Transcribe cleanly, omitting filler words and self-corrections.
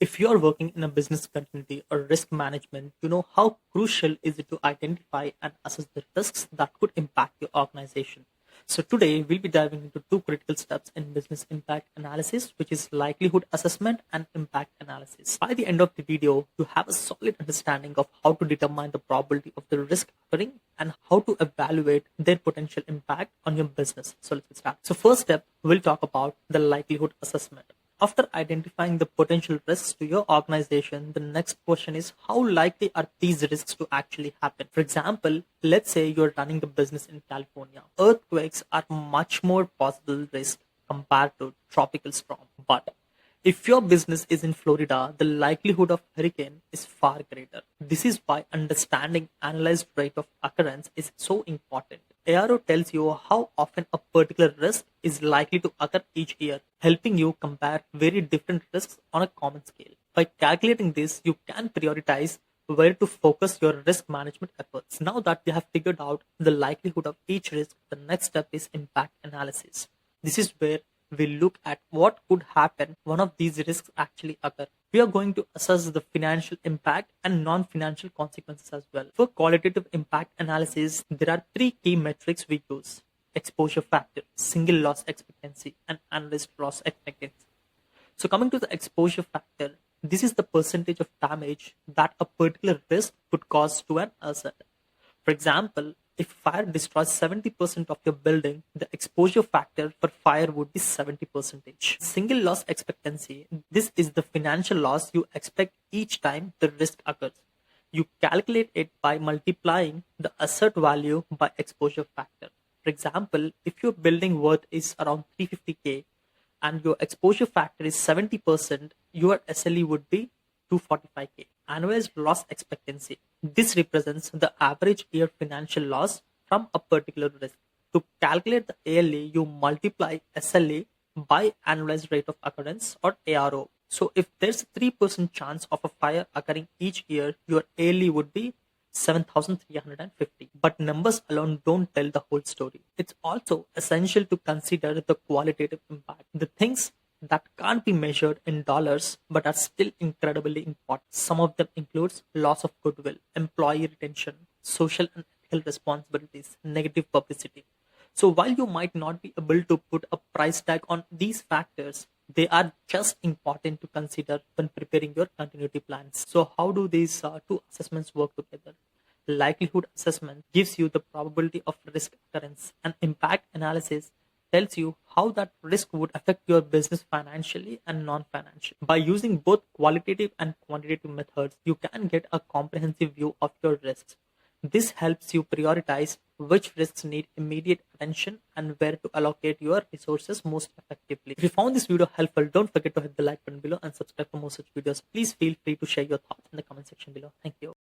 If you are working in a business continuity or risk management, you know how crucial is it to identify and assess the risks that could impact your organization. So today we'll be diving into two critical steps in business impact analysis, which is likelihood assessment and impact analysis. By the end of the video, you have a solid understanding of how to determine the probability of the risk occurring and how to evaluate their potential impact on your business. So let's get started. So first step, we'll talk about the likelihood assessment. After identifying the potential risks to your organization, the next question is how likely are these risks to actually happen? For example, let's say you're running a business in California. Earthquakes are much more possible risk compared to tropical storm. But if your business is in Florida, the likelihood of hurricane is far greater. This is why understanding analyzed rate of occurrence is so important. ARO tells you how often a particular risk is likely to occur each year, helping you compare very different risks on a common scale. By calculating this, you can prioritize where to focus your risk management efforts. Now that you have figured out the likelihood of each risk, the next step is impact analysis. This is where we look at what could happen one of these risks actually occur. We are going to assess the financial impact and non-financial consequences as well. For qualitative impact analysis, there are three key metrics we use: exposure factor, single loss expectancy, and analyzed loss expectancy. So coming to the exposure factor, this is the percentage of damage that a particular risk could cause to an asset. For example, if fire destroys 70% of your building, the exposure factor for fire would be 70%. Single loss expectancy, this is the financial loss you expect each time the risk occurs. You calculate it by multiplying the asset value by exposure factor. For example, if your building worth is around 350K and your exposure factor is 70%, your SLE would be 245K. Annualized loss expectancy. This represents the average year financial loss from a particular risk. To calculate the ALE, you multiply SLE by annualized rate of occurrence, or ARO. So if there's a 3% chance of a fire occurring each year, your ALE would be 7,350. But numbers alone don't tell the whole story. It's also essential to consider the qualitative impact. The things that can't be measured in dollars but are still incredibly important. Some of them includes loss of goodwill, employee retention, social and ethical responsibilities, negative publicity. So while you might not be able to put a price tag on these factors, they are just important to consider when preparing your continuity plans. So how do these two assessments work together? Likelihood assessment gives you the probability of risk occurrence, and impact analysis tells you how that risk would affect your business financially and non-financially. By using both qualitative and quantitative methods, you can get a comprehensive view of your risks. This helps you prioritize which risks need immediate attention and where to allocate your resources most effectively. If you found this video helpful, don't forget to hit the like button below and subscribe for more such videos. Please feel free to share your thoughts in the comment section below. Thank you.